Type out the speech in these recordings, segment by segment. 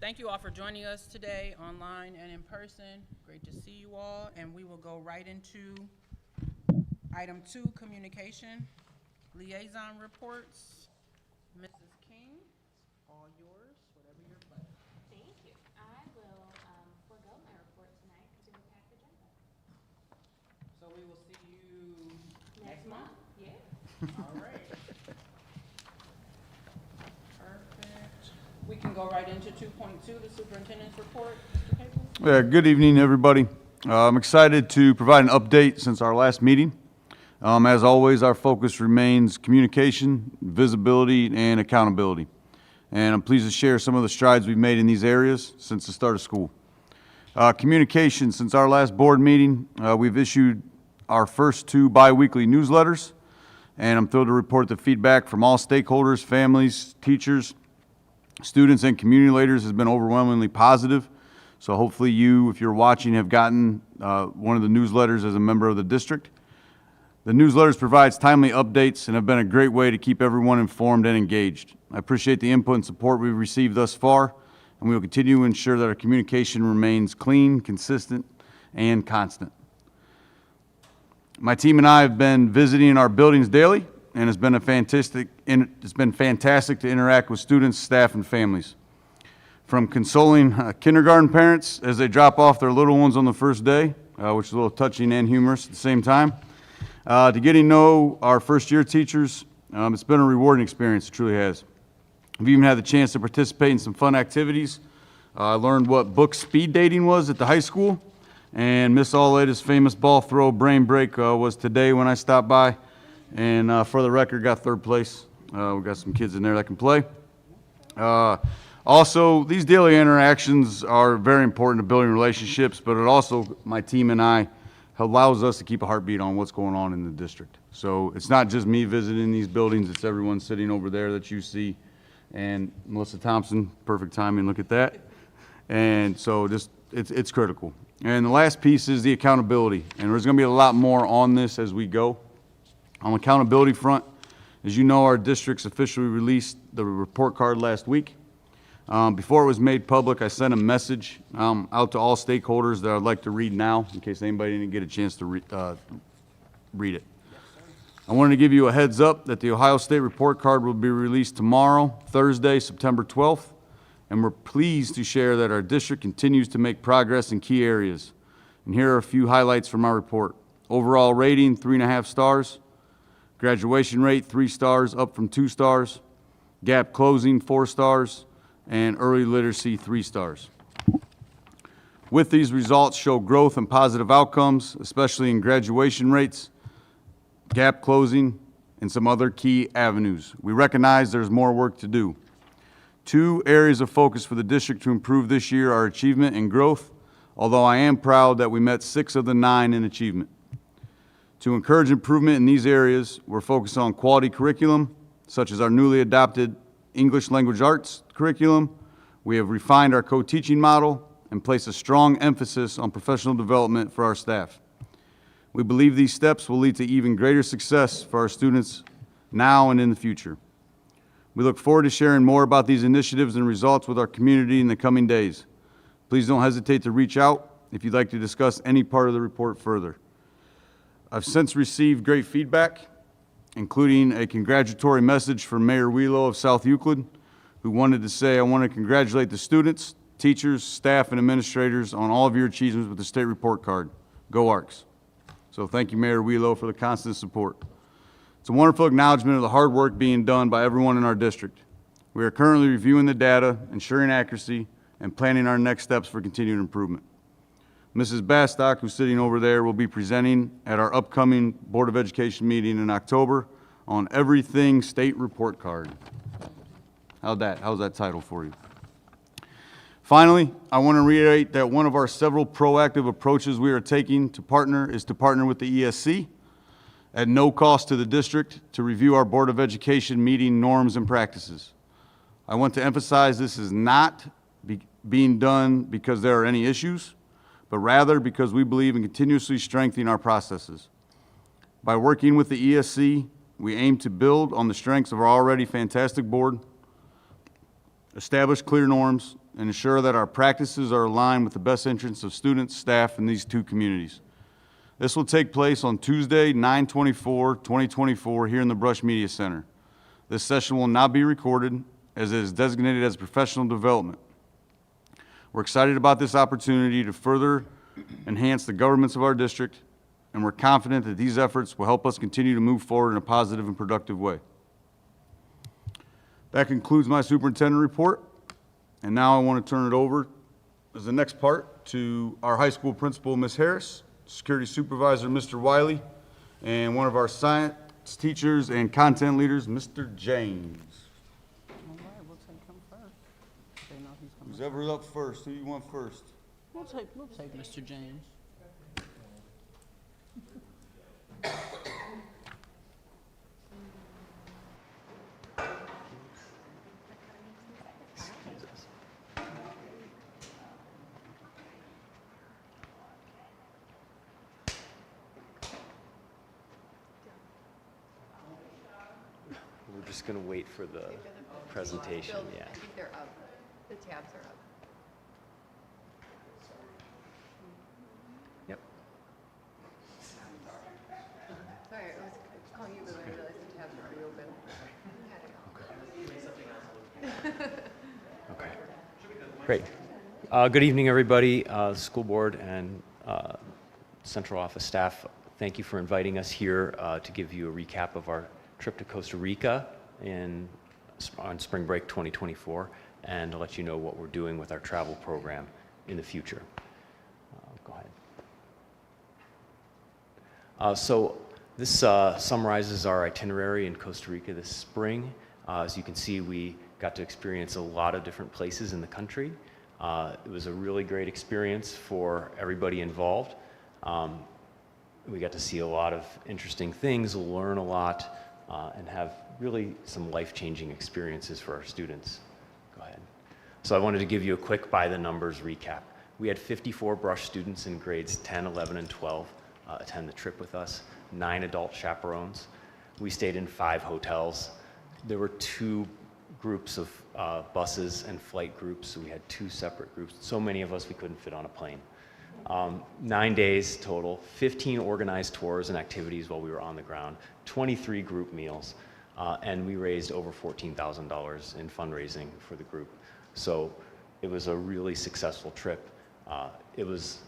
Thank you all for joining us today, online and in person. Great to see you all, and we will go right into item 2, communication, liaison reports. Mrs. King, all yours, whatever your pleasure. Thank you. I will forego my report tonight because we have a packed agenda. So we will see you next month. Yeah. All right. Perfect. We can go right into 2.2, the superintendent's report. Mr. Kaple? Good evening, everybody. I'm excited to provide an update since our last meeting. As always, our focus remains communication, visibility, and accountability. And I'm pleased to share some of the strides we've made in these areas since the start of school. Communication, since our last board meeting, we've issued our first 2 bi-weekly newsletters, and I'm thrilled to report the feedback from all stakeholders, families, teachers, students, and community leaders has been overwhelmingly positive. So hopefully you, if you're watching, have gotten one of the newsletters as a member of the district. The newsletters provides timely updates and have been a great way to keep everyone informed and engaged. I appreciate the input and support we've received thus far, and we will continue to ensure that our communication remains clean, consistent, and constant. My team and I have been visiting our buildings daily, and it's been fantastic to interact with students, staff, and families. From consoling kindergarten parents as they drop off their little ones on the first day, which is a little touching and humorous at the same time, to getting to know our first-year teachers, it's been a rewarding experience, it truly has. We've even had the chance to participate in some fun activities. I learned what book speed dating was at the high school, and Miss Allada's famous ball throw brain break was today when I stopped by, and for the record, got 3rd place. We got some kids in there that can play. Also, these daily interactions are very important to building relationships, but it also, my team and I, allows us to keep a heartbeat on what's going on in the district. So it's not just me visiting these buildings, it's everyone sitting over there that you see. And Melissa Thompson, perfect timing, look at that. And so just, it's critical. And the last piece is the accountability. And there's gonna be a lot more on this as we go. On the accountability front, as you know, our district's officially released the report card last week. Before it was made public, I sent a message out to all stakeholders that I'd like to read now, in case anybody didn't get a chance to read it. I wanted to give you a heads up that the Ohio State report card will be released tomorrow, Thursday, September 12th, and we're pleased to share that our district continues to make progress in key areas. And here are a few highlights from our report. Overall rating, 3.5 stars. Graduation rate, 3 stars, up from 2 stars. Gap closing, 4 stars. And early literacy, 3 stars. With these results show growth and positive outcomes, especially in graduation rates, gap closing, and some other key avenues. We recognize there's more work to do. 2 areas of focus for the district to improve this year are achievement and growth, although I am proud that we met 6 of the 9 in achievement. To encourage improvement in these areas, we're focused on quality curriculum, such as our newly adopted English language arts curriculum. We have refined our co-teaching model and placed a strong emphasis on professional development for our staff. We believe these steps will lead to even greater success for our students now and in the future. We look forward to sharing more about these initiatives and results with our community in the coming days. Please don't hesitate to reach out if you'd like to discuss any part of the report further. I've since received great feedback, including a congratulatory message from Mayor Wheelo of South Euclid, who wanted to say, I want to congratulate the students, teachers, staff, and administrators on all of your achievements with the state report card. Go Arcs. So thank you, Mayor Wheelo, for the constant support. It's a wonderful acknowledgement of the hard work being done by everyone in our district. We are currently reviewing the data, ensuring accuracy, and planning our next steps for continued improvement. Mrs. Bastock, who's sitting over there, will be presenting at our upcoming Board of Education meeting in October on everything state report card. How's that title for you? Finally, I want to reiterate that one of our several proactive approaches we are taking to partner is to partner with the ESC at no cost to the district to review our Board of Education meeting norms and practices. I want to emphasize this is not being done because there are any issues, but rather because we believe in continuously strengthening our processes. By working with the ESC, we aim to build on the strengths of our already fantastic board, establish clear norms, and ensure that our practices are aligned with the best interests of students, staff, and these two communities. This will take place on Tuesday, 9/24/2024, here in the Brush Media Center. This session will not be recorded, as it is designated as professional development. We're excited about this opportunity to further enhance the governments of our district, and we're confident that these efforts will help us continue to move forward in a positive and productive way. That concludes my superintendent report, and now I want to turn it over as the next part to our high school principal, Ms. Harris, security supervisor, Mr. Wiley, and one of our science teachers and content leaders, Mr. James. All right, we'll take him first. They know he's coming. Who's ever up first? Who you want first? We'll take Mr. James. We're just going to wait for the presentation, yeah. I think they're up. The tabs are up. Yep. Sorry, I was calling you, but I realized the tabs are already open. Okay. Great. Good evening, everybody. School board and central office staff, thank you for inviting us here to give you a recap of our trip to Costa Rica on spring break 2024, and to let you know what we're doing with our travel program in the future. Go ahead. So this summarizes our itinerary in Costa Rica this spring. As you can see, we got to experience a lot of different places in the country. It was a really great experience for everybody involved. We got to see a lot of interesting things, learn a lot, and have really some life-changing experiences for our students. Go ahead. So I wanted to give you a quick by the numbers recap. We had 54 Brush students in grades 10, 11, and 12 attend the trip with us, 9 adult chaperones. We stayed in 5 hotels. There were 2 groups of buses and flight groups, so we had 2 separate groups. So many of us, we couldn't fit on a plane. 9 days total, 15 organized tours and activities while we were on the ground, 23 group meals, and we raised over $14,000 in fundraising for the group. So it was a really successful trip. It was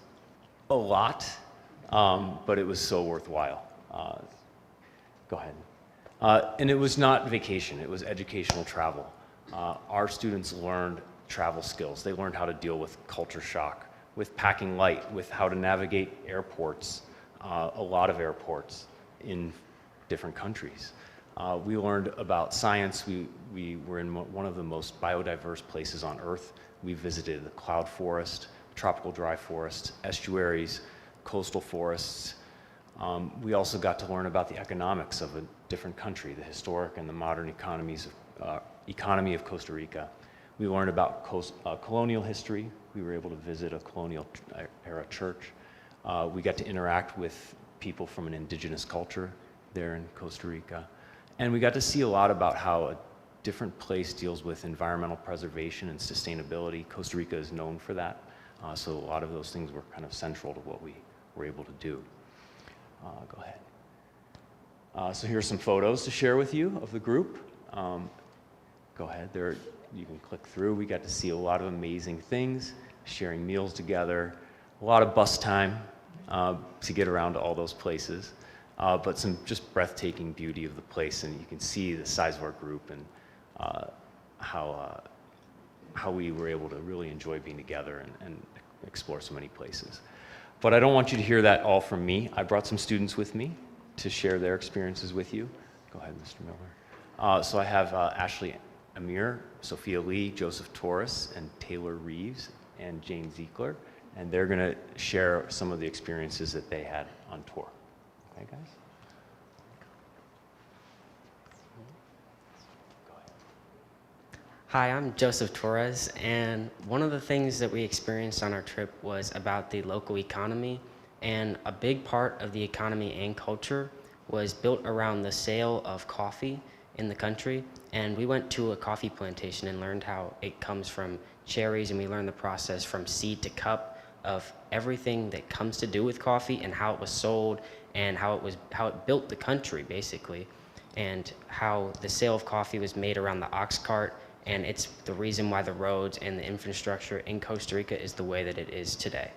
a lot, but it was so worthwhile. Go ahead. And it was not vacation, it was educational travel. Our students learned travel skills. They learned how to deal with culture shock, with packing light, with how to navigate airports, a lot of airports in different countries. We learned about science. We were in one of the most biodiverse places on Earth. We visited the cloud forest, tropical dry forest, estuaries, coastal forests. We also got to learn about the economics of a different country, the historic and the modern economy of Costa Rica. We learned about colonial history. We were able to visit a colonial era church. We got to interact with people from an indigenous culture there in Costa Rica. And we got to see a lot about how a different place deals with environmental preservation and sustainability. Costa Rica is known for that. So a lot of those things were kind of central to what we were able to do. Go ahead. So here's some photos to share with you of the group. Go ahead, there, you can click through. We got to see a lot of amazing things, sharing meals together, a lot of bus time to get around to all those places, but some just breathtaking beauty of the place, and you can see the size of our group and how we were able to really enjoy being together and explore so many places. But I don't want you to hear that all from me. I brought some students with me to share their experiences with you. Go ahead, Mr. Miller. So I have Ashley Amir, Sophia Lee, Joseph Torres, and Taylor Reeves, and Jane Ziegler, and they're going to share some of the experiences that they had on tour. Okay, guys? Go ahead. Hi, I'm Joseph Torres, and one of the things that we experienced on our trip was about the local economy, and a big part of the economy and culture was built around the sale of coffee in the country. And we went to a coffee plantation and learned how it comes from cherries, and we learned the process from seed to cup of everything that comes to do with coffee and how it was sold and how it built the country basically, and how the sale of coffee was made around the ox cart, and it's the reason why the roads and the infrastructure in Costa Rica is the way that it is today.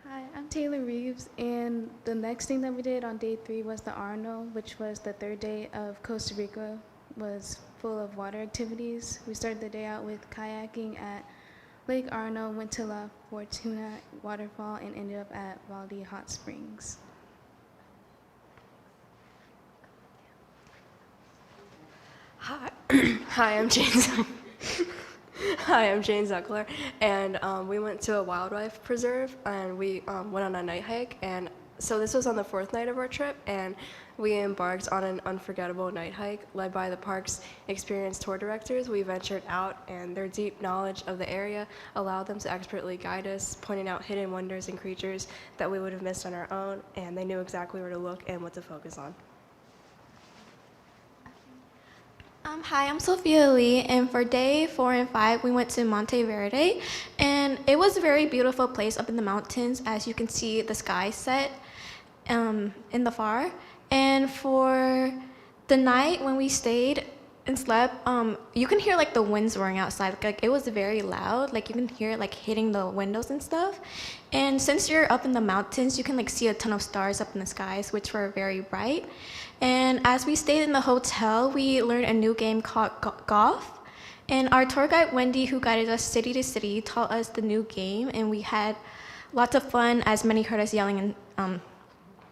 Hi, I'm Taylor Reeves, and the next thing that we did on day 3 was the Arno, which was the 3rd day of Costa Rica, was full of water activities. We started the day out with kayaking at Lake Arno, went to La Fortuna waterfall, and ended up at Valdi Hot Springs. Hi, hi, I'm Jane. Hi, I'm Jane Zuckler, and we went to a wildlife preserve, and we went on a night hike, and so this was on the 4th night of our trip, and we embarked on an unforgettable night hike led by the park's experienced tour directors. We ventured out, and their deep knowledge of the area allowed them to expertly guide us, pointing out hidden wonders and creatures that we would have missed on our own, and they knew exactly where to look and what to focus on. Hi, I'm Sophia Lee, and for day 4 and 5, we went to Monte Verde, and it was a very beautiful place up in the mountains. As you can see, the sky set in the far. And for the night when we stayed and slept, you can hear like the winds roaring outside. Like it was very loud. Like you can hear it like hitting the windows and stuff. And since you're up in the mountains, you can like see a ton of stars up in the skies, which were very bright. And as we stayed in the hotel, we learned a new game called golf. And our tour guide, Wendy, who guided us city to city, taught us the new game. And we had lots of fun, as many heard us yelling and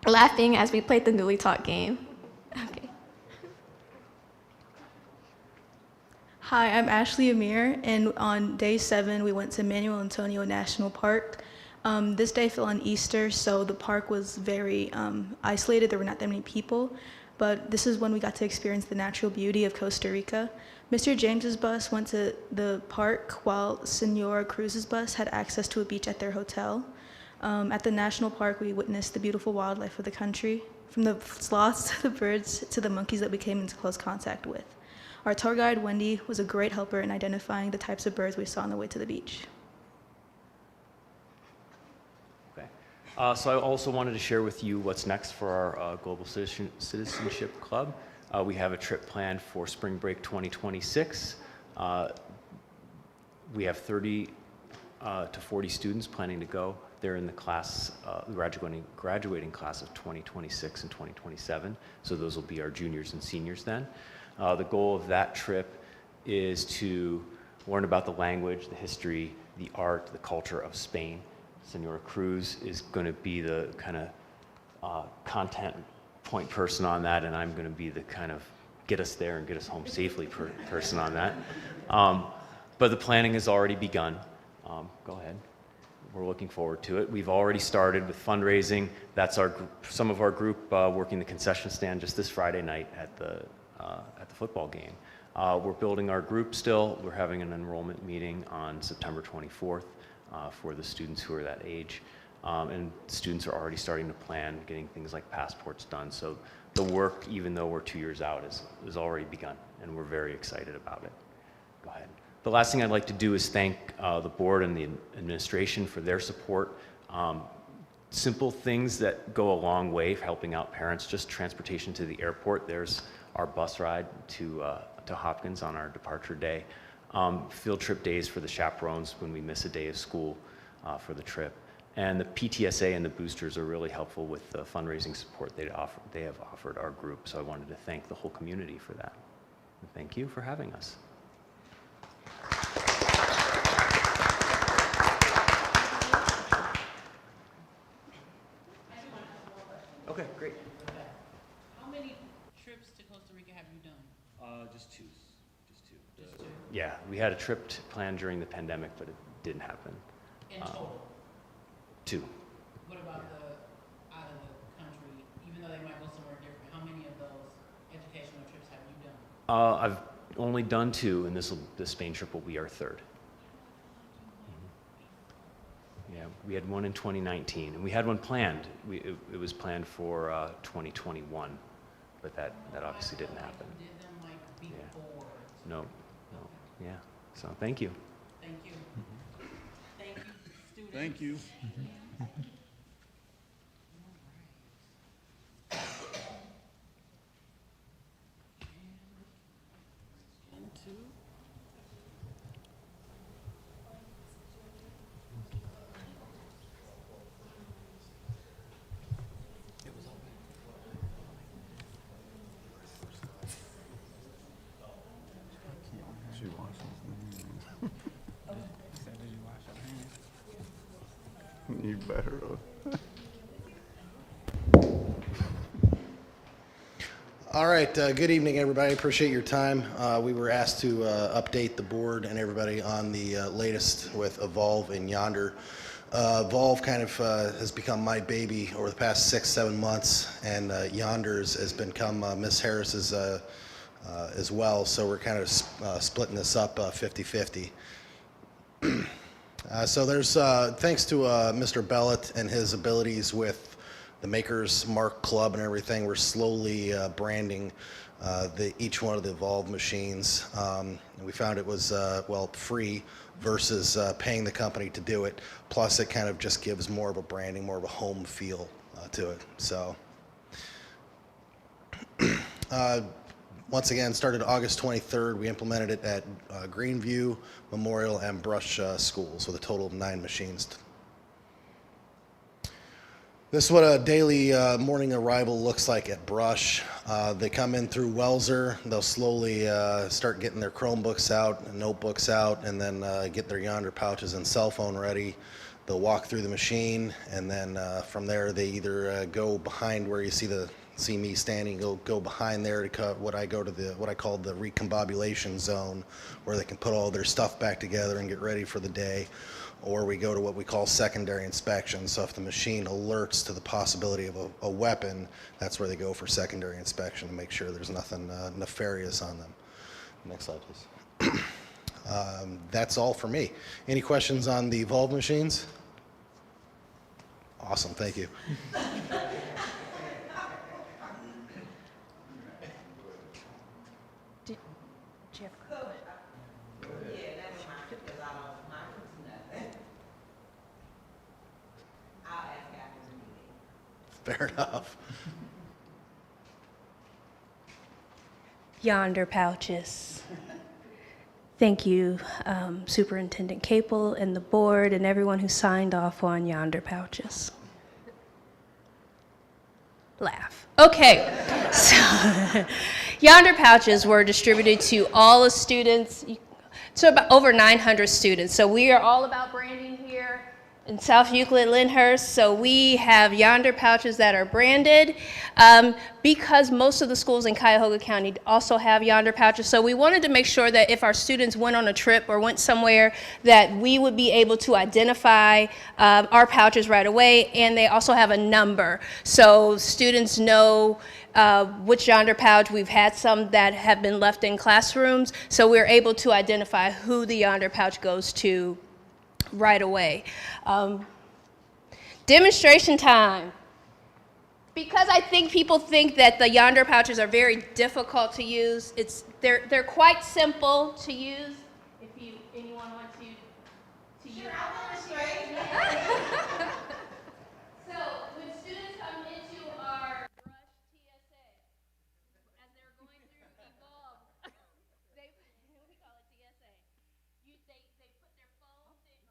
laughing as we played the newly taught game. Okay. Hi, I'm Ashley Amir, and on day 7, we went to Manuel Antonio National Park. This day fell on Easter, so the park was very isolated. There were not that many people, but this is when we got to experience the natural beauty of Costa Rica. Mr. James's bus went to the park, while Senora Cruz's bus had access to a beach at their hotel. At the national park, we witnessed the beautiful wildlife of the country, from the sloths to the birds to the monkeys that we came into close contact with. Our tour guide, Wendy, was a great helper in identifying the types of birds we saw on the way to the beach. So I also wanted to share with you what's next for our Global Citizenship Club. We have a trip planned for Spring Break 2026. We have 30 to 40 students planning to go. They're in the class, graduating class of 2026 and 2027, so those will be our juniors and seniors then. The goal of that trip is to learn about the language, the history, the art, the culture of Spain. Senora Cruz is going to be the kind of content point person on that, and I'm going to be the kind of get us there and get us home safely person on that. But the planning has already begun. Go ahead. We're looking forward to it. We've already started with fundraising. That's some of our group working the concession stand just this Friday night at the football game. We're building our group still. We're having an enrollment meeting on September 24th. For the students who are that age. And students are already starting to plan getting things like passports done. So the work, even though we're 2 years out, is already begun, and we're very excited about it. Go ahead. The last thing I'd like to do is thank the board and the administration for their support. Simple things that go a long way for helping out parents, just transportation to the airport. There's our bus ride to Hopkins on our departure day. Field trip days for the chaperones when we miss a day of school for the trip. And the PTSA and the boosters are really helpful with the fundraising support they have offered our group. So I wanted to thank the whole community for that. And thank you for having us. Okay, great. How many trips to Costa Rica have you done? Just two. Yeah, we had a trip planned during the pandemic, but it didn't happen. In total? 2. What about the out of the country, even though they might go somewhere different? How many of those educational trips have you done? I've only done 2, and the Spain trip will be our 3rd. Yeah. We had one in 2019, and we had one planned. It was planned for 2021, but that obviously didn't happen. Did them like before? No, no, yeah. So thank you. Thank you. Thank you, students. Thank you. Into You better. All right, good evening, everybody. Appreciate your time. We were asked to update the board and everybody on the latest with Evolve and Yonder. Evolve kind of has become my baby over the past 6-7 months, and Yonder's has become Miss Harris's as well, so we're kind of splitting this up 50-50. So there's, thanks to Mr. Bellet and his abilities with the Maker's Mark Club and everything, we're slowly branding each one of the Evolve machines. And we found it was, well, free versus paying the company to do it. Plus, it kind of just gives more of a branding, more of a home feel to it. So, once again, started August 23rd. We implemented it at Greenview, Memorial, and Brush schools with a total of 9 machines. This is what a daily morning arrival looks like at Brush. They come in through Welser. They'll slowly start getting their Chromebooks out and notebooks out, and then get their Yonder pouches and cell phone ready. They'll walk through the machine, and then from there they either go behind where you see me standing, go behind there to what I call the recombobulation zone, where they can put all their stuff back together and get ready for the day. Or we go to what we call secondary inspection. So if the machine alerts to the possibility of a weapon, that's where they go for secondary inspection to make sure there's nothing nefarious on them. Next slide, please. That's all for me. Any questions on the Evolve machines? Awesome, thank you. Fair enough. Yonder pouches. Thank you, Superintendent Kaple and the board and everyone who signed off on Yonder pouches. Laugh. Okay, so Yonder pouches were distributed to all the students, to about over 900 students. So we are all about branding here in South Euclid, Lyndhurst. So we have Yonder pouches that are branded because most of the schools in Cuyahoga County also have Yonder pouches. So we wanted to make sure that if our students went on a trip or went somewhere, that we would be able to identify our pouches right away, and they also have a number. So students know which Yonder pouch. We've had some that have been left in classrooms, so we're able to identify who the Yonder pouch goes to right away. Demonstration time. Because I think people think that the Yonder pouches are very difficult to use, they're quite simple to use. If anyone wants to use. Sure, I'll demonstrate. So when students come into our Brush TSA, as they're going through Evolve, we call it TSA. They put their phones in.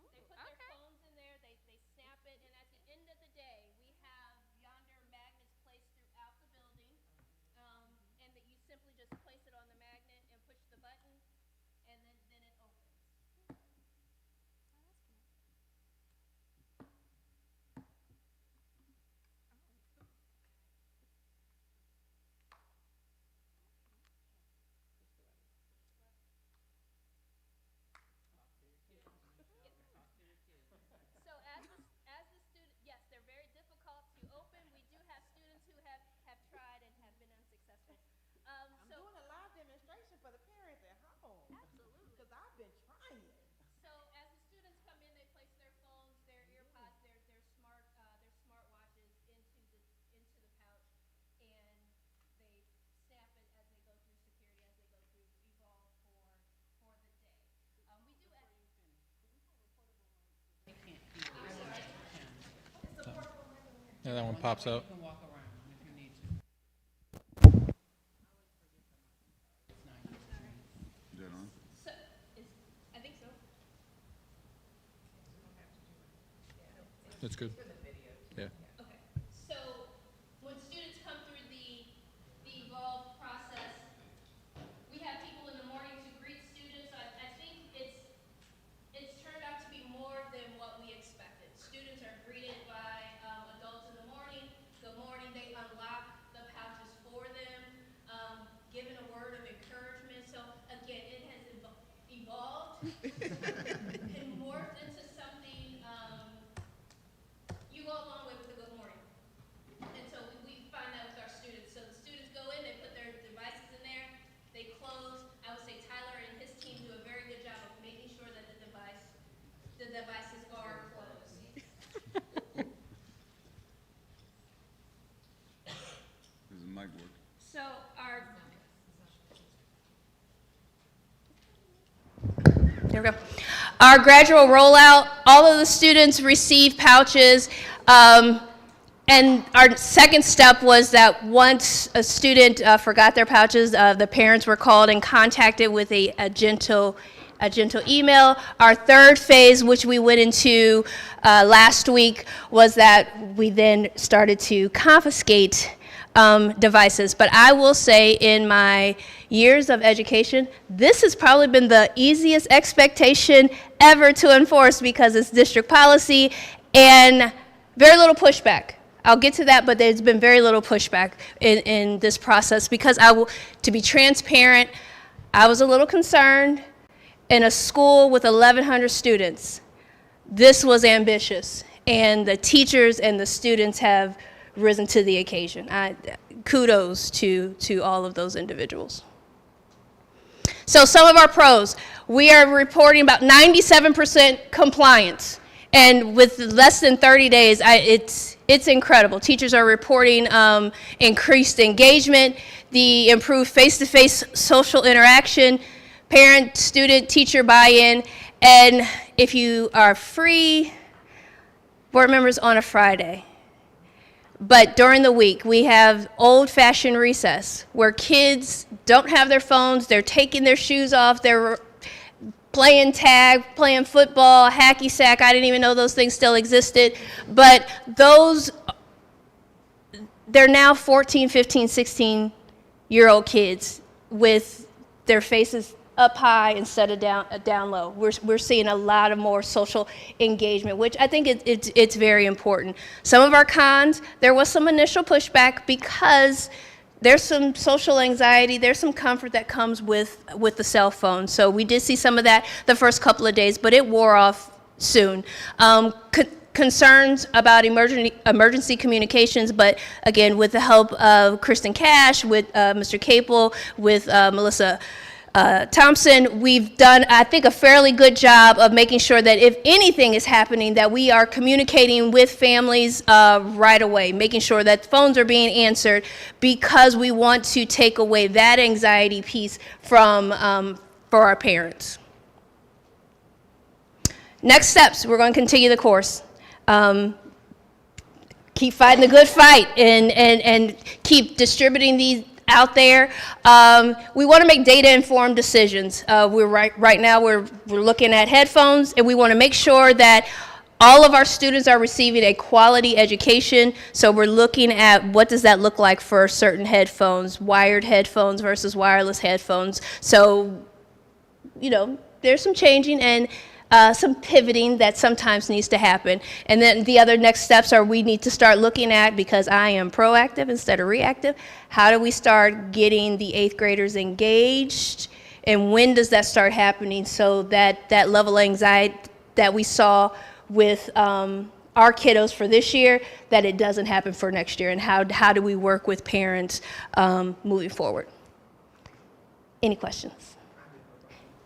They put their phones in there. They snap it, and at the end of the day, we have Yonder magnets placed throughout the building, and that you simply just place it on the magnet and push the button, Yeah, that one pops way up. You can walk around if you need to. I think so. That's good. Yeah. Okay. So when students come through the evolve process, we have people in the morning to greet students. I think it's turned out to be more than what we expected. Students are greeted by adults in the morning. Good morning. They unlock the pouches for them, given a word of encouragement. So again, it has evolved and morphed into something you go a long way with a good morning. And so we find that with our students. So the students go in, they put their devices in there, they close. I would say Tyler and his team do a very good job of making sure that the devices are closed. Does the mic work? So there we go. Our gradual rollout, all of the students receive pouches. And our second step was that once a student forgot their pouches, the parents were called and contacted with a gentle email. Our third phase, which we went into last week, was that we then started to confiscate devices. But I will say, in my years of education, this has probably been the easiest expectation ever to enforce because it's district policy and very little pushback. I'll get to that, but there's been very little pushback in this process because to be transparent, I was a little concerned. In a school with 1,100 students, this was ambitious, and the teachers and the students have risen to the occasion. Kudos to all of those individuals. So some of our pros, we are reporting about 97% compliance, and with less than 30 days, it's incredible. Teachers are reporting increased engagement, the improved face-to-face social interaction, parent, student, teacher buy-in, and if you are free, board members on a Friday. But during the week, we have old-fashioned recess where kids don't have their phones, they're taking their shoes off, they're playing tag, playing football, hacky sack. I didn't even know those things still existed. But they're now 14, 15, 16-year-old kids with their faces up high instead of down low. We're seeing a lot of more social engagement, which I think it's very important. Some of our cons, there was some initial pushback because there's some social anxiety, there's some comfort that comes with the cell phone. So we did see some of that the first couple of days, but it wore off soon. Concerns about emergency communications, but again, with the help of Kristen Cash, with Mr. Kaple, with Melissa Thompson, we've done, I think, a fairly good job of making sure that if anything is happening, that we are communicating with families right away, making sure that phones are being answered, because we want to take away that anxiety piece from for our parents. Next steps, we're going to continue the course. Keep fighting the good fight and keep distributing these out there. We want to make data-informed decisions. Right now we're looking at headphones, and we want to make sure that all of our students are receiving a quality education. So we're looking at what does that look like for certain headphones, wired headphones versus wireless headphones. So, there's some changing and some pivoting that sometimes needs to happen. And then the other next steps are we need to start looking at, because I am proactive instead of reactive, how do we start getting the 8th graders engaged, and when does that start happening so that that level of anxiety that we saw with our kiddos for this year, that it doesn't happen for next year, and how do we work with parents moving forward? Any questions?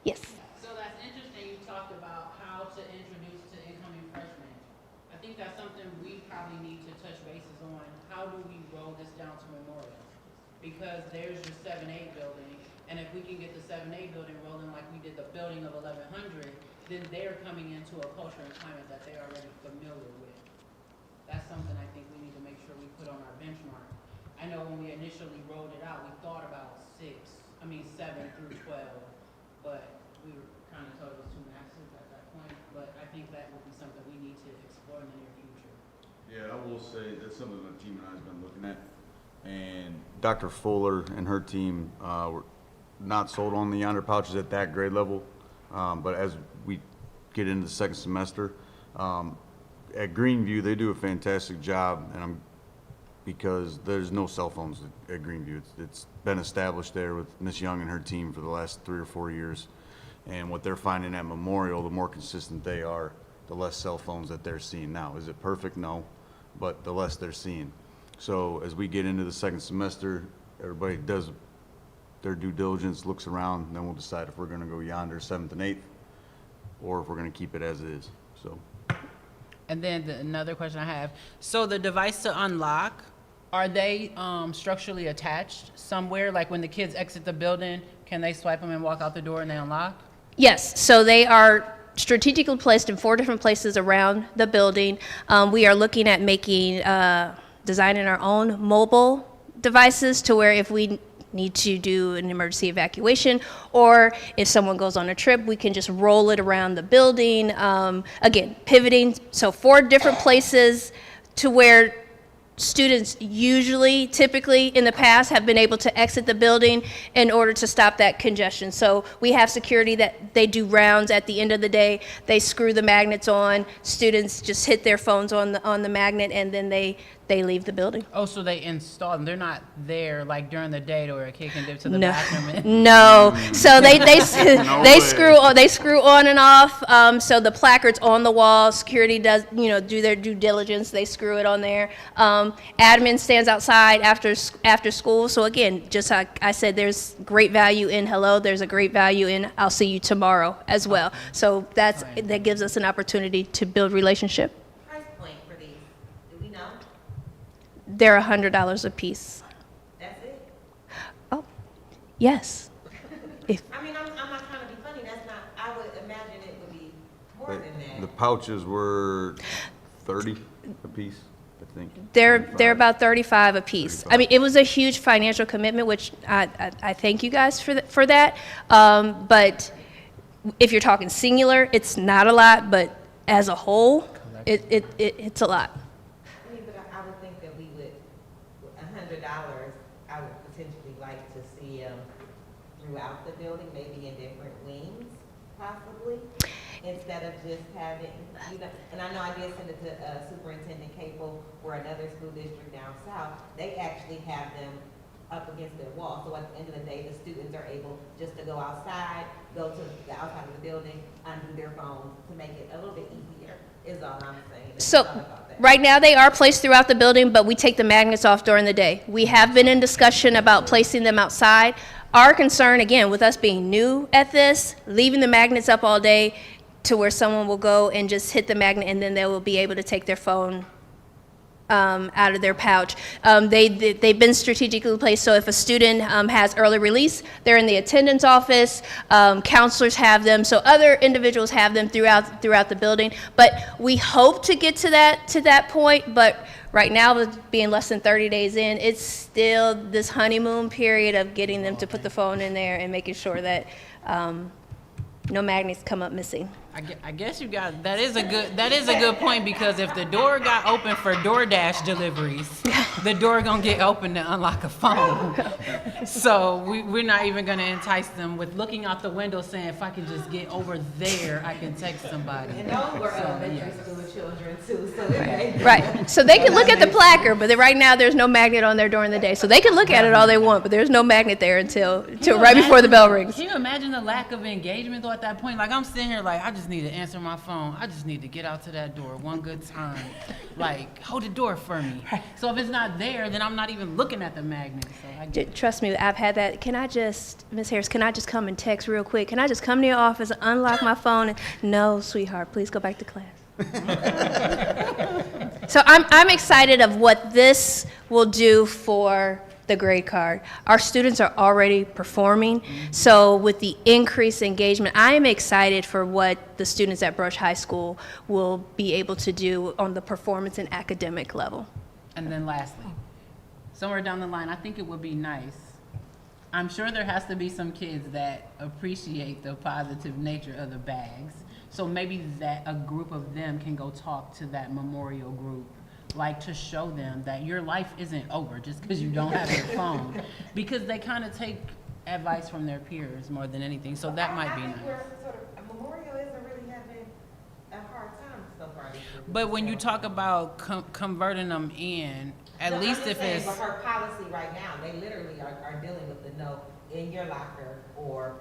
Yes. So that's interesting, you talked about how to introduce to incoming freshmen. I think that's something we probably need to touch bases on. How do we roll this down to Memorial? Because there's your 7-8 building, and if we can get the 7-8 building rolling like we did the building of 1100, then they're coming into a culture and climate that they're already familiar with. That's something I think we need to make we put on our benchmark. I know when we initially rolled it out, we thought about 7 through 12, but we were kind of told it was 2 maxes at that point. But I think that will be something we need to explore in the near future. Yeah, I will say that's something my team and I have been looking at. And Dr. Fuller and her team were not sold on the yonder pouches at that grade level. But as we get into the second semester, at Greenview, they do a fantastic job, and because there's no cell phones at Greenview. It's been established there with Miss Young and her team for the last 3 or 4 years. And what they're finding at Memorial, the more consistent they are, the less cell phones that they're seeing now. Is it perfect? No, but the less they're seeing. So as we get into the second semester, everybody does their due diligence, looks around, and then we'll decide if we're going to go yonder 7th and 8th, or if we're going to keep it as it is. So. And then another question I have, so the device to unlock, are they structurally attached somewhere? Like when the kids exit the building, can they swipe them and walk out the door and they unlock? Yes, so they are strategically placed in 4 different places around the building. We are looking at designing our own mobile devices to where if we need to do an emergency evacuation, or if someone goes on a trip, we can just roll it around the building. Again, pivoting, so 4 different places to where students typically in the past have been able to exit the building in order to stop that congestion. So we have security that they do rounds at the end of the day. They screw the magnets on. Students just hit their phones on the magnet, and then they leave the building. Oh, so they install them. They're not there like during the day to where a kid can dip to the bathroom. No. So they screw on and off. So the placards on the wall, security does do their due diligence. They screw it on there. Admin stands outside after school. So again, just like I said, there's great value in hello. There's a great value in I'll see you tomorrow as well. So that gives us an opportunity to build relationship. They're $100 a piece. That's it? Oh, yes. I mean, I'm not trying to be funny. That's not, I would imagine it would be more than that. The pouches were 30 a piece, I think. They're about 35 a piece. 35. I mean, it was a huge financial commitment, which I thank you guys for that. But if you're talking singular, it's not a lot, but as a whole, it's a lot. I would potentially like to see throughout the building, maybe in different wings, possibly, instead of just having, and I know I did send it to Superintendent Kaple for another school district down south. They actually have them up against their wall, so at the end of the day, the students are able just to go outside, go to the outside of the building, undo their phones to make it a little bit easier, is all I'm saying. So right now they are placed throughout the building, but we take the magnets off during the day. We have been in discussion about placing them outside. Our concern, again, with us being new at this, leaving the magnets up all day to where someone will go and just hit the magnet and then they will be able to take their phone out of their pouch. They've been strategically placed, so if a student has early release, they're in the attendance office, counselors have them, so other individuals have them throughout the building. But we hope to get to that point, but right now, with being less than 30 days in, it's still this honeymoon period of getting them to put the phone in there and making sure that no magnets come up missing. I guess you got that is a good point, because if the door got open for DoorDash deliveries, the door gonna get open to unlock a phone. So we're not even gonna entice them with looking out the window saying, if I can just get over there, I can text somebody. And those were elementary school children too, so right. So they can look at the placard, but right now there's no magnet on there during the day. So they can look at it all they want, but there's no magnet there until right before the bell rings. Can you imagine the lack of engagement though at that point? Like I'm sitting here like I just need to answer my phone. I just need to get out to that door one good time. Like, hold the door for me. So if it's not there, then I'm not even looking at the magnet. So trust me, I've had that. Ms. Harris, can I just come and text real quick? Can I just come to your office, unlock my phone? And, no, sweetheart, please go back to class. So I'm excited of what this will do for the grade card. Our students are already performing, so with the increased engagement, I am excited for what the students at Brush High School will be able to do on the performance and academic level. And then lastly, somewhere down the line, I think it would be nice. I'm sure there has to be some kids that appreciate the positive nature of the bags. So maybe that a group of them can go talk to that memorial group, like to show them that your life isn't over just because you don't have your phone. Because they kind of take advice from their peers more than anything. So that might be nice. Memorial isn't really having a hard time so far this year. But when you talk about converting them in, at least if it's. But her policy right now, they literally are dealing with the no in your locker, or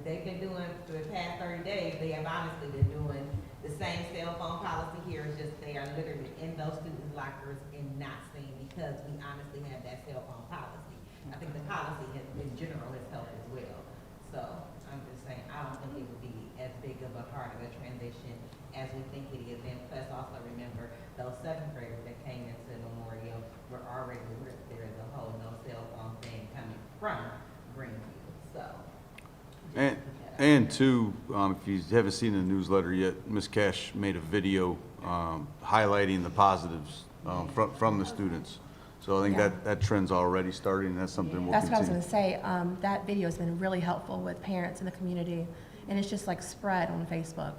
they've been doing for the past 30 days, they have honestly been doing the same cell phone policy here. It's just they are literally in those students' lockers and not seeing, because we honestly have that cell phone policy. I think the policy in general has helped as well. So I'm just saying, I don't think it would be as big of a part of a transition as we think it is. And plus also remember, those 7th graders that came into Memorial were already with there is a whole no cell phone thing coming from Greenfield. So. And two, if you haven't seen the newsletter yet, Ms. Cash made a video highlighting the positives from the students. So I think that trend's already starting, and that's something we'll continue. That's what I was going to say. That video has been really helpful with parents in the community, and it's just like spread on Facebook.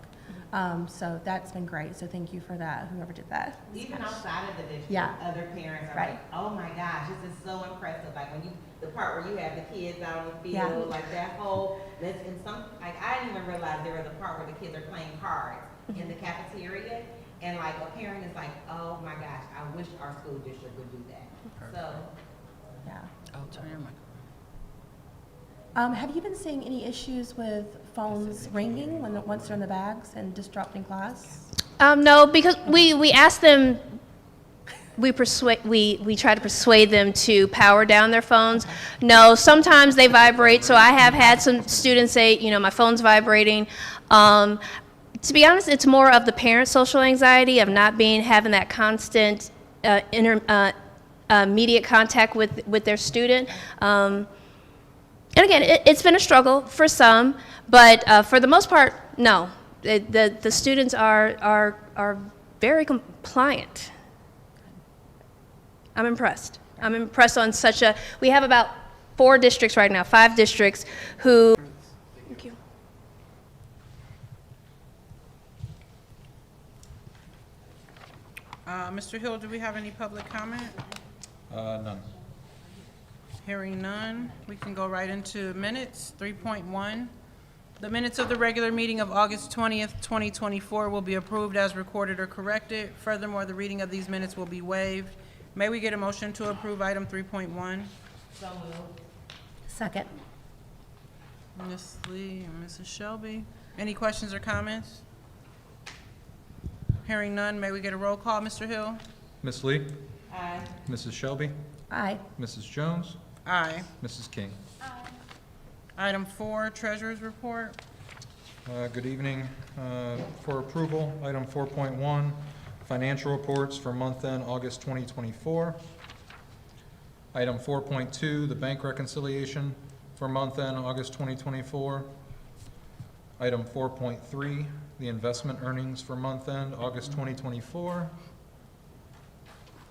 So that's been great. So thank you for that, whoever did that. Even outside of the district, Yeah. other parents are Right. like, oh my gosh, this is so impressive. Like when the part where you have the kids out on the field, Yeah. like that whole, I didn't even realize there was a part where the kids are playing cards in the cafeteria. And like a parent is like, oh my gosh, I wish our school district would do that. So. Yeah. Oh, turn your mic. Have you been seeing any issues with phones ringing once they're in the bags and disrupting class? No, because we asked them, we try to persuade them to power down their phones. No, sometimes they vibrate, so I have had some students say, my phone's vibrating. To be honest, it's more of the parent social anxiety of not having that constant immediate contact with their student. And again, it's been a struggle for some, but for the most part, no. The students are very compliant. I'm impressed. I'm impressed on we have about 4 districts right now, 5 districts who. Thank you. Mr. Hill, do we have any public comment? None. Hearing none, we can go right into minutes. 3.1. The minutes of the regular meeting of August 20th, 2024 will be approved as recorded or corrected. Furthermore, the reading of these minutes will be waived. May we get a motion to approve item 3.1? So moved. Second. Ms. Lee and Mrs. Shelby. Any questions or comments? Hearing none, may we get a roll call, Mr. Hill? Ms. Lee? Aye. Mrs. Shelby? Aye. Mrs. Jones? Aye. Mrs. King? Item 4, Treasurer's Report. Good evening. For approval, item 4.1, financial reports for month-end August 2024. Item 4.2, the bank reconciliation for month-end August 2024. Item 4.3, the investment earnings for month-end August 2024.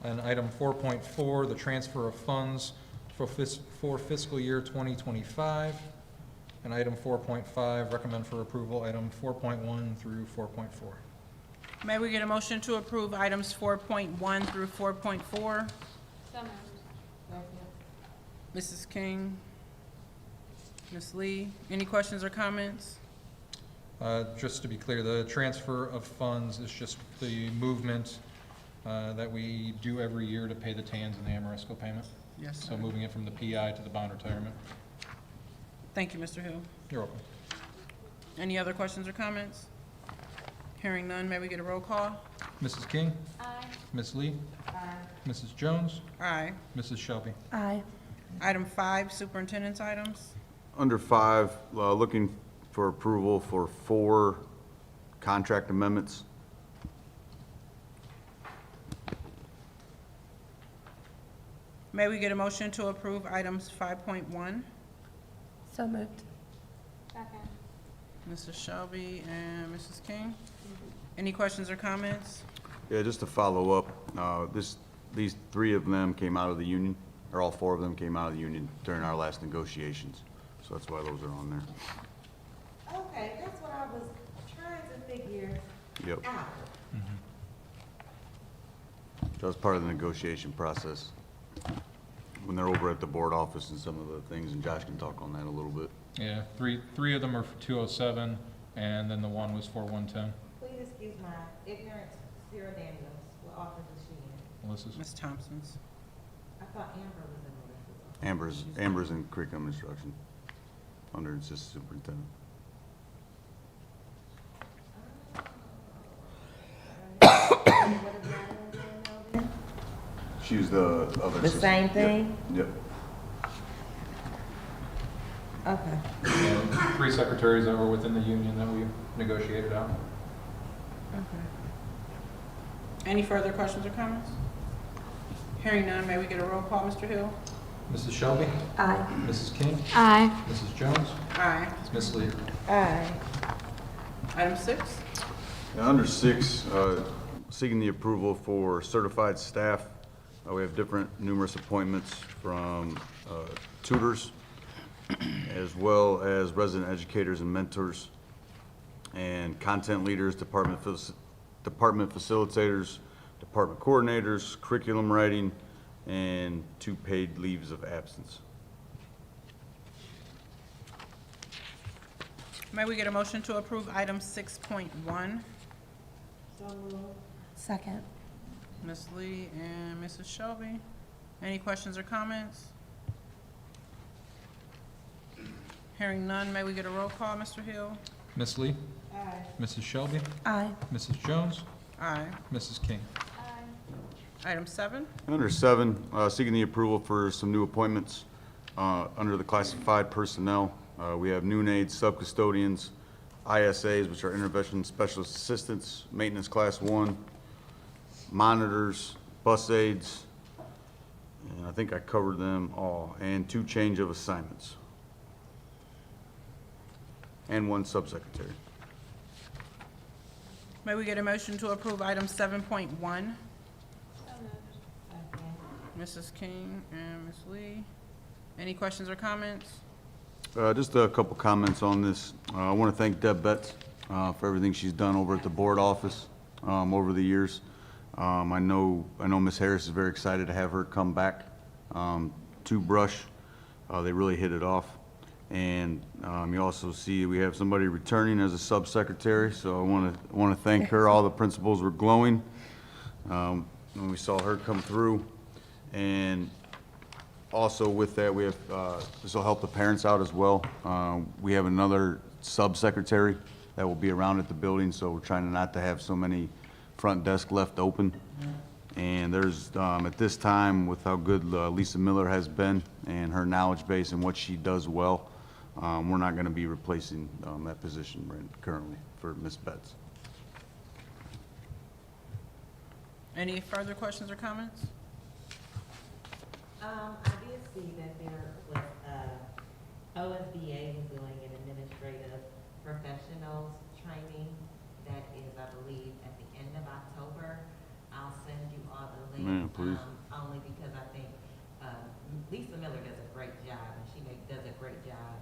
And item 4.4, the transfer of funds for fiscal year 2025. And item 4.5, recommend for approval, item 4.1 through 4.4. May we get a motion to approve items 4.1 through 4.4? So moved. Mrs. King, Ms. Lee, any questions or comments? Just to be clear, the transfer of funds is just the movement that we do every year to pay the TANs and the Amoresco payment. Yes, sir. So moving it from the PI to the bond retirement. Thank you, Mr. Hill. You're welcome. Any other questions or comments? Hearing none, may we get a roll call? Mrs. King? Aye. Ms. Lee? Aye. Mrs. Jones? Aye. Mrs. Shelby? Aye. Item 5, Superintendent's items. Under 5, looking for approval for 4 contract amendments. May we get a motion to approve items 5.1? So moved. Second. Mrs. Shelby and Mrs. King. Any questions or comments? Yeah, just to follow up, this these 3 of them came out of the union, or all 4 of them came out of the union during our last negotiations. So that's why those are on there. Okay, that's what I was trying to figure Yep. out. That was part of the negotiation process. When they're over at the board office and some of the things, and Josh can talk on that a little bit. Yeah, three of them are for 207, and then the one was for 110. Please excuse my ignorance. Sarah Daniels, what office is she in? Melissa's. Ms. Thompson's. I thought Amber was in Melissa's office. Amber's in curriculum instruction, under assistant superintendent. What is that in there? She was the other. The assistant. same Yep. thing? Yep. Okay. And 3 secretaries that were within the union that we negotiated out. Okay. Any further questions or comments? Hearing none, may we get a roll call, Mr. Hill? Mrs. Shelby? Aye. Mrs. King? Aye. Mrs. Jones? Aye. Ms. Lee? Aye. Item 6. Now, under 6, seeking the approval for certified staff. We have numerous appointments from tutors, as well as resident educators and mentors, and content leaders, department facilitators, department coordinators, curriculum writing, and 2 paid leaves of absence. May we get a motion to approve item 6.1? So moved. Second. Ms. Lee and Mrs. Shelby. Any questions or comments? Hearing none, may we get a roll call, Mr. Hill? Ms. Lee? Aye. Mrs. Shelby? Aye. Mrs. Jones? Aye. Mrs. King? Item 7. Under 7, seeking the approval for some new appointments under the classified personnel. We have noon aides, sub-custodians, ISAs, which are intervention specialist assistants, maintenance class 1, monitors, bus aides, and I think I covered them all, and 2 change of assignments, and 1 subsecretary. May we get a motion to approve item 7.1? Mrs. King and Ms. Lee. Any questions or comments? Just a couple comments on this. I want to thank Deb Betts for everything she's done over at the board office over the years. I know Ms. Harris is very excited to have her come back to Brush. They really hit it off. And you also see we have somebody returning as a subsecretary, so I want to thank her. All the principals were glowing when we saw her come through. And also with that, we have this will help the parents out as well. We have another subsecretary that will be around at the building, so we're trying not to have so many front desk left open. And there's at this time, with how good Lisa Miller has been and her knowledge base and what she does well, we're not going to be replacing that position currently for Ms. Betts. Any further questions or comments? I did see that there was, OSBA was doing an administrative professionals training that is, I believe, at the end of October. I'll send you all the Yeah, link. please. Only because I think, Lisa Miller does a great job, and she does a great job,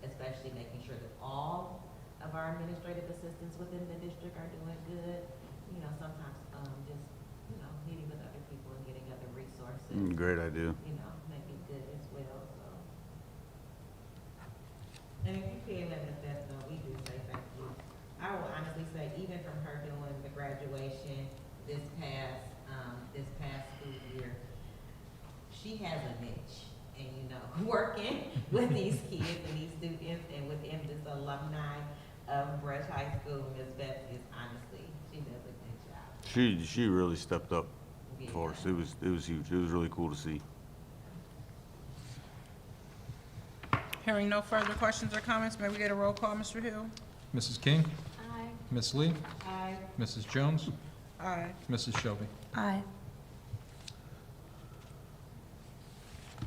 especially making sure that all of our administrative assistants within the district are doing good. You know, sometimes, just, meeting with other people and getting other resources. Great idea. Make it good as well, so. And if you can let Ms. Beth know, we do say thank you. I will honestly say, even from her doing the graduation this past school year, she has a niche. And, working with these kids and these students and within this alumni of Brush High School, Ms. Beth is honestly, she does a good job. She really stepped up for us. It was huge. It was really cool to see. Hearing no further questions or comments, may we get a roll call, Mr. Hill? Mrs. King? Aye. Ms. Lee? Aye. Mrs. Jones? Aye. Mrs. Shelby? Aye.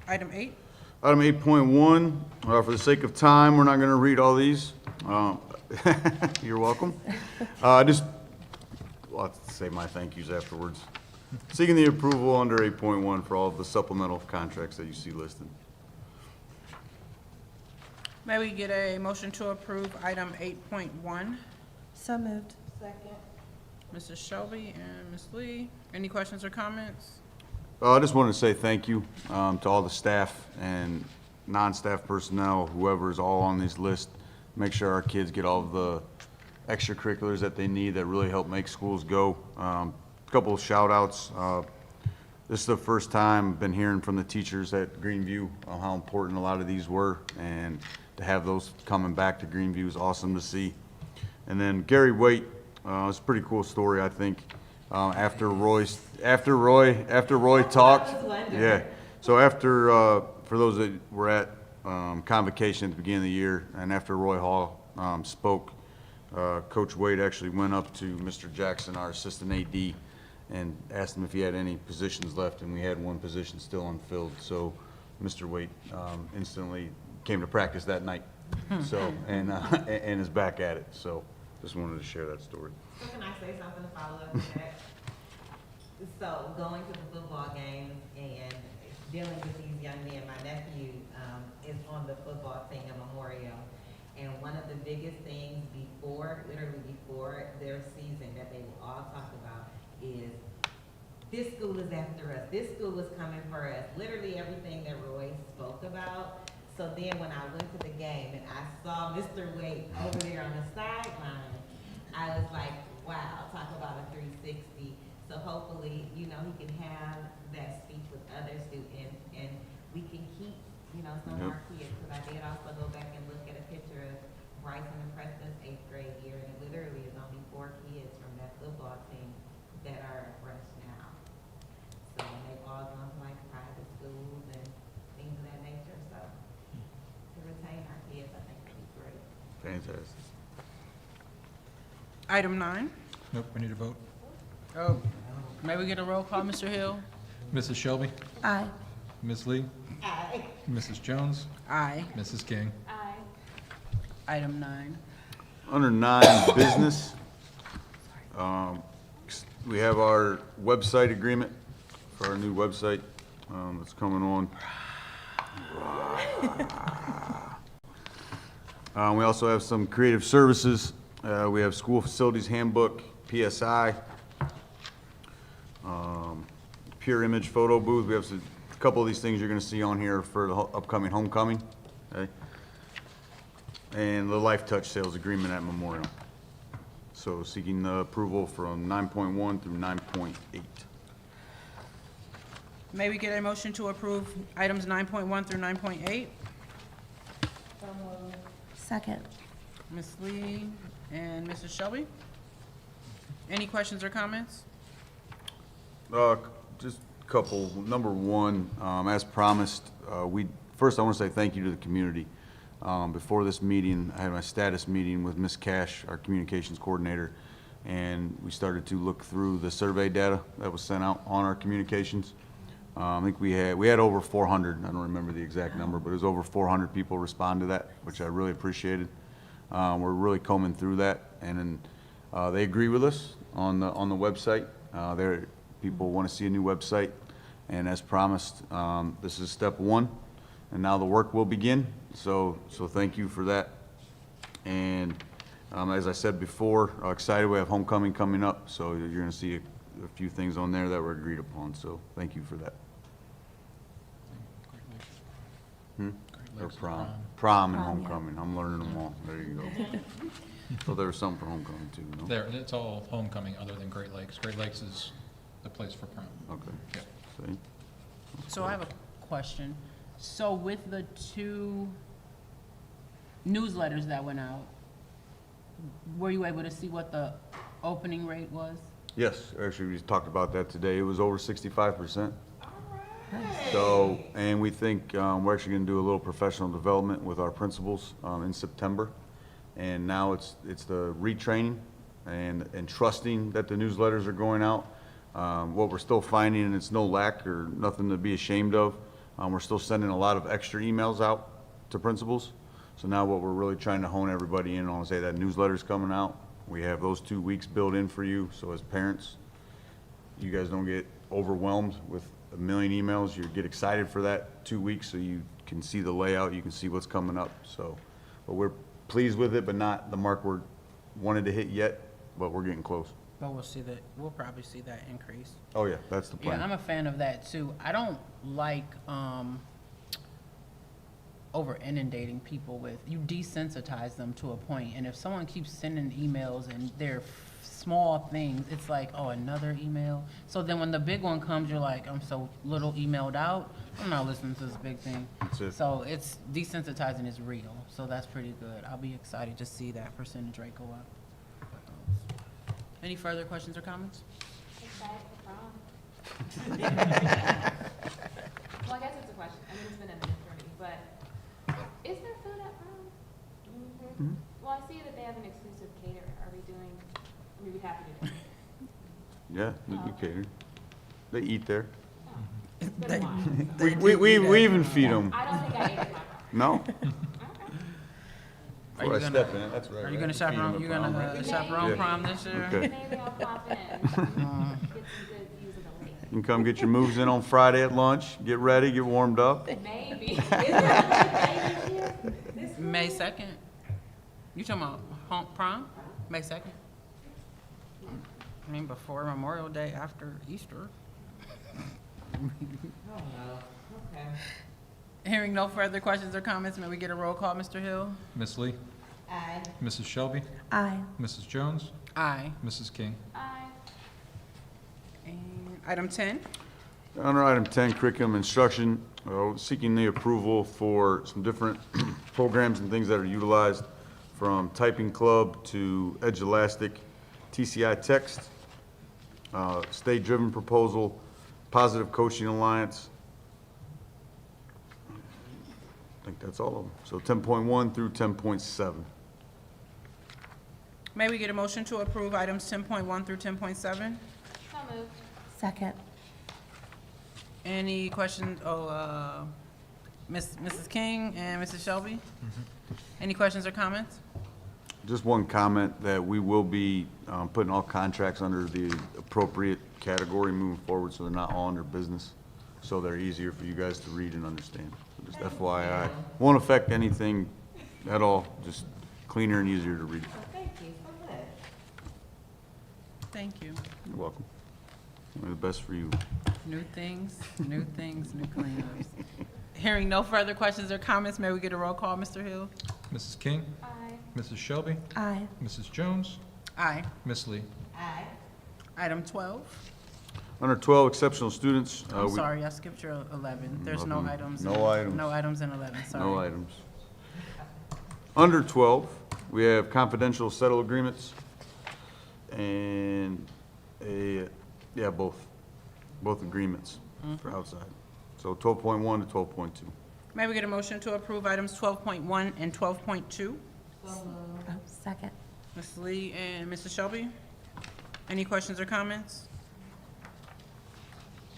Item 8. Item 8.1, for the sake of time, we're not going to read all these. You're welcome. I'll have to say my thank yous afterwards. Seeking the approval under 8.1 for all of the supplemental contracts that you see listed. May we get a motion to approve item 8.1? So moved. Mrs. Shelby and Ms. Lee. Any questions or comments? I just wanted to say thank you to all the staff and non-staff personnel, whoever is all on this list. Make sure our kids get all of the extracurriculars that they need that really help make schools go. A couple of shout outs. This is the first time I've been hearing from the teachers at Greenview on how important a lot of these were, and to have those coming back to Greenview is awesome to see. And then Gary Waite, it's a pretty cool story, I think. After Roy talked, yeah. So after, for those that were at convocation at the beginning of the year, and after Roy Hall spoke, Coach Waite actually went up to Mr. Jackson, our assistant AD, and asked him if he had any positions left, and we had one position still unfilled. So Mr. Waite instantly came to practice that night, so and is back at it. So just wanted to share that story. So can I say something to follow up with that? So going to the football games and dealing with these young men, my nephew is on the football team at Memorial. And one of the biggest things literally before their season that they will all talk about is, this school is after us, this school is coming for us, literally everything that Roy spoke about. So then when I went to the game and I saw Mr. Waite over there on the sideline, I was like, wow, talk about a 360. So hopefully, he can have that speech with other students, and we can keep, some of our kids. Because I did also go back and look at a picture of Bryson and Preston's 8th grade year, and it literally is only 4 kids from that football team that are at Rush now. So they've all gone to like private schools and things of that nature. So to retain our kids, I think would be great. Fantastic. Item 9. Nope, we need a vote. Oh, may we get a roll call, Mr. Hill? Mrs. Shelby? Aye. Ms. Lee? Aye. Mrs. Jones? Aye. Mrs. King? Aye. Item 9. Under 9, business, we have our website agreement for our new website that's coming on. We also have some creative services. We have school facilities handbook, PSI, pure image photo booth. We have a couple of these things you're going to see on here for the upcoming homecoming. Okay? And the Life Touch sales agreement at Memorial. So seeking the approval from 9.1 through 9.8. May we get a motion to approve items 9.1 through 9.8? Second. Ms. Lee and Mrs. Shelby? Any questions or comments? Just a couple. Number one, as promised, first I want to say thank you to the community. Before this meeting, I had my status meeting with Ms. Cash, our communications coordinator, and we started to look through the survey data that was sent out on our communications. I think we had over 400, I don't remember the exact number, but it was over 400 people respond to that, which I really appreciated. We're really combing through that, and then they agree with us on the website. People want to see a new website, and as promised, this is step 1, and now the work will begin. So thank you for that. And as I said before, excited we have homecoming coming up, so you're going to see a few things on there that were agreed upon. So thank you for that. Or prom and homecoming. Yeah. I'm learning them all. There you go. So there was something for homecoming too. No? It's all homecoming other than Great Lakes. Great Lakes is the place for prom. Okay. Yeah. See? So I have a question. So with the 2 newsletters that went out, were you able to see what the opening rate was? Yes, actually we talked about that today. It was over 65%. So, and we think we're actually going to do a little professional development with our principals in September. And now it's the retraining and trusting that the newsletters are going out. What we're still finding, and it's no lack or nothing to be ashamed of, we're still sending a lot of extra emails out to principals. So now what we're really trying to hone everybody in on is, hey, that newsletter's coming out. We have those 2 weeks built in for you. So as parents, you guys don't get overwhelmed with a million emails. You get excited for that 2 weeks so you can see the layout, you can see what's coming up. So, but we're pleased with it, but not the mark we're wanted to hit yet, but we're getting close. But we'll probably see that increase. Oh yeah, that's the plan. Yeah, I'm a fan of that too. I don't like over inundating people with, you desensitize them to a point, and if someone keeps sending emails and they're small things, it's like, oh, another email. So then when the big one comes, you're like, I'm so little emailed out, I'm not listening to this big thing. That's it. So it's desensitizing is real, so that's pretty good. I'll be excited to see that percentage rate go up. Any further questions or comments? Excited for prom. Well, I guess it's a question. I mean, it's been a minute for me, but is there food at prom? Mhm. Well, I see that they have an exclusive caterer. Are we doing, we'd be happy to do it. Yeah, we cater. They eat there. It's been a while. We even feed them. I don't think I ate at my prom. No? Are you Before I gonna- step in, that's right. Are you right? gonna Feed 'em chaperone, at you prom, gonna right? chaperone Yeah. prom this year? Okay. Maybe I'll pop in and get some good views of the lake. You can come get your moves in on Friday at lunch, get ready, get warmed up. Maybe. Is there another day this year? May 2nd. You talking about prom? May 2nd? I mean, before Memorial Day, after Easter. Oh, no. Okay. Hearing no further questions or comments, may we get a roll call, Mr. Hill? Ms. Lee? Aye. Mrs. Shelby? Aye. Mrs. Jones? Aye. Mrs. King? Aye. And item 10, Under item 10, curriculum instruction, seeking the approval for some different programs and things that are utilized, from typing club to Edge Elastic, TCI text, state-driven proposal, Positive Coaching Alliance. I think that's all of them. So 10.1 through 10.7. may we get a motion to approve items 10.1 through 10.7? So moved. Second. Any questions, Mrs. King and Mrs. Shelby? Any questions or comments? Just one comment that we will be putting all contracts under the appropriate category moving forward, so they're not all under business, so they're easier for you guys to read and understand. So just FYI, won't affect anything at all, just cleaner and easier to read. Thank you so much. Thank you. You're welcome. Only the best for you. New things, new cleanups. Hearing no further questions or comments, may we get a roll call, Mr. Hill? Mrs. King? Aye. Mrs. Shelby? Aye. Mrs. Jones? Aye. Miss Lee? Aye. Item 12. Under 12, exceptional students. I'm sorry, I skipped your 11. There's no 11. items. No items. No items in 11, sorry. No items. Under 12, we have confidential settle agreements and both agreements for outside. So 12.1 to 12.2. May we get a motion to approve items 12.1 and 12.2? Second. Ms. Lee and Mrs. Shelby? Any questions or comments?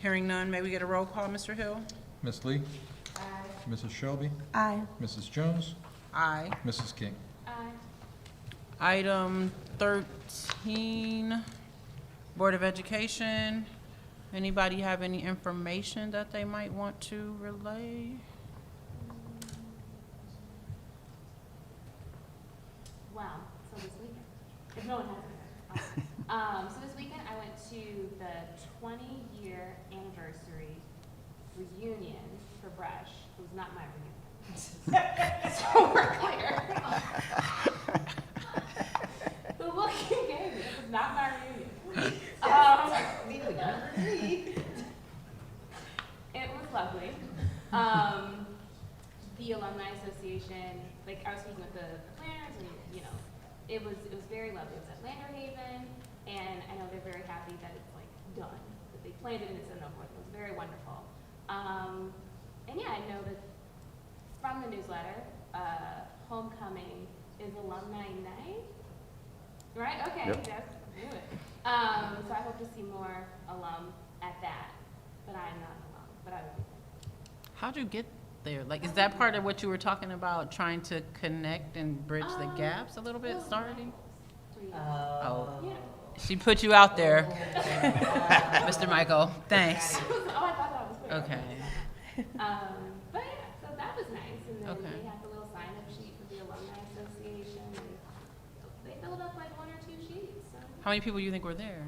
Hearing none, may we get a roll call, Mr. Hill? Miss Lee? Aye. Mrs. Shelby? Aye. Mrs. Jones? Aye. Mrs. King? Aye. Item 13, Board of Education. Anybody have any information that they might want to relay? Wow, so this weekend, if no one has it. So this weekend I went to the 20-year anniversary reunion for Brush. It was not my reunion. So we're clear. The look you gave me, it was not my reunion. It was lovely. The Alumni Association, like I was speaking with the planners, and it was very lovely. It was at Lyndhurst, and I know they're very happy that it's like done, that they planned it and it's so forth. It was very wonderful. And yeah, I know that from the newsletter, homecoming is alumni night, right? Okay, Yep. yes, I knew it. So I hope to see more alum at that, but I am not an alum, but I will be. How'd you get there? Like, is that part of what you were talking about, trying to connect and bridge the gaps a little bit, starting? Oh. Oh. Yeah, She put you out there, Mr. Michael. Thanks. Oh, I thought that was pretty Okay. But yeah, so that was nice. And then Okay. they had the little sign-up sheet for the Alumni Association. And they filled up like 1 or 2 sheets. So. How many people do you think were there?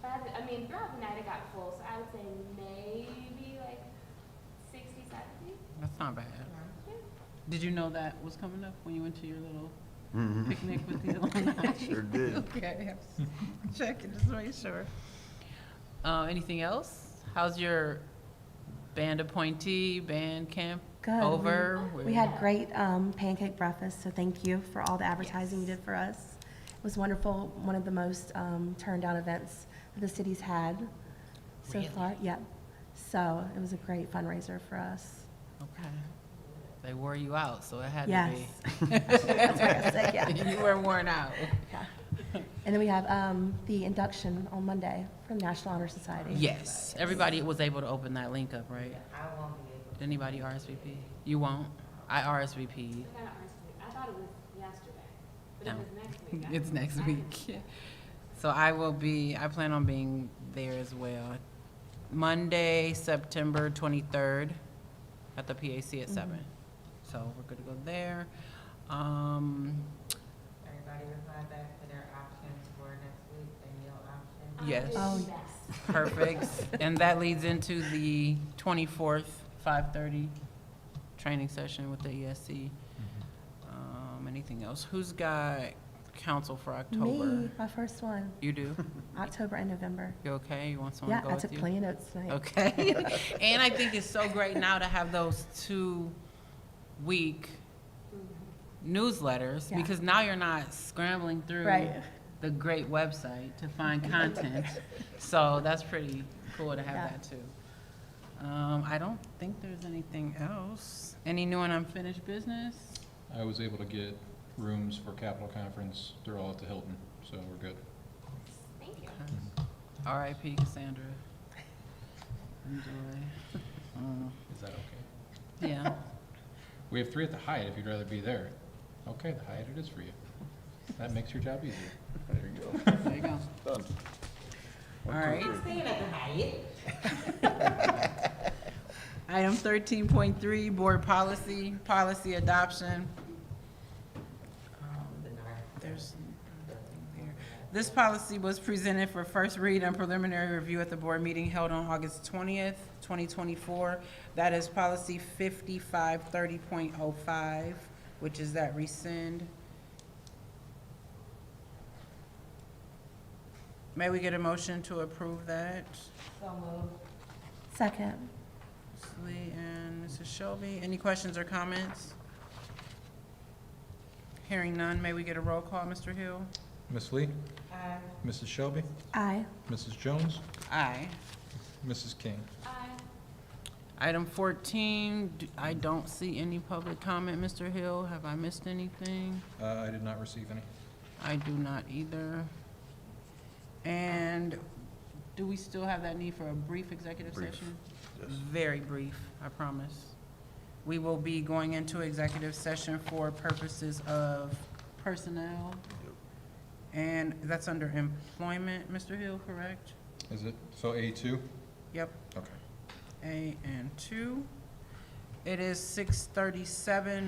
I mean, throughout the night it got full, so I would say maybe like 60, 70. That's not bad. Yeah. Did you know that was coming up when you went to your little picnic with the alumni? Sure did. Okay, checking, just to make sure. Anything else? How's your band appointee, band camp Good. over? We had great pancake breakfast, so thank you for all the advertising you did for us. It was wonderful, one of the most turned out events that the city's had so far. Yep. So it was a great fundraiser for us. Okay. They wore you out, so it had Yes. to be. That's what I said, yeah. You were worn out. Yeah. And then we have the induction on Monday from the National Honor Society. Yes, everybody was able to open that link up, right? I won't be able Did anybody RSVP? You won't? I RSVP'd. I thought it was yesterday, but No. it was next week. It's next week. So I plan on being there as well. Monday, September 23rd at the PAC at 7. So we're good to go there. Everybody reply back to their options for next week, their meal options. Yes. Oh, yes. Perfect. And that leads into the 24th, 5:30 training session with the ESC. Anything else? Who's got council for October? Me, my first one, You do? October and November. You okay? You want someone Yeah, to go I with took you? plenty of notes tonight. Okay. And I think it's so great now to have those 2-week newsletters, Yeah. because now you're not scrambling through Right. the great website to find content. So that's pretty cool to have Yeah. that too. I don't think there's anything else. Any new and unfinished business? I was able to get rooms for Capital Conference. They're all at the Hilton, so we're good. Thank you. R.I.P. Cassandra. Enjoy. Is that okay? Yeah. We have 3 at the Hyatt if you'd rather be there. Okay, the Hyatt it is for you. That makes your job easier. There you go. There you go. Done. All right. I'm staying at the Hyatt. Item 13.3, board policy adoption. There's nothing there. This policy was presented for first read and preliminary review at the board meeting held on August 20th, 2024. That is policy 5530.05, which is that rescind. May we get a motion to approve that? So moved. Second. Ms. Lee and Mrs. Shelby. Any questions or comments? Hearing none, may we get a roll call, Mr. Hill? Ms. Lee? Aye. Mrs. Shelby? Aye. Mrs. Jones? Aye. Mrs. King? Aye. Item 14, I don't see any public comment, Mr. Hill. Have I missed anything? I did not receive any. I do not either. And do we still have that need for a brief executive Brief, session? yes. Very brief, I promise. We will be going into executive session for purposes of personnel. And that's under employment, Mr. Hill, correct? Is it? So A2? Yep, Okay. A and 2. It is 6:37.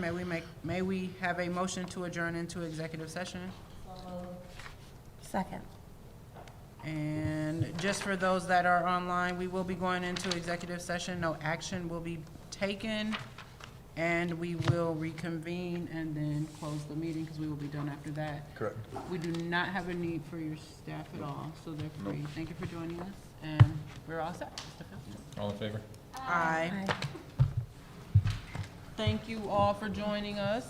May we have a motion to adjourn into executive session? Second. And just for those that are online, we will be going into executive session. No action will be taken. And we will reconvene and then close the meeting because we will be done after that. Correct. We do not have a need for your staff at all, so they're free. Thank you for joining us, and we're all set. Mr. Phillips? All in favor? Aye. Aye. Thank you all for joining us.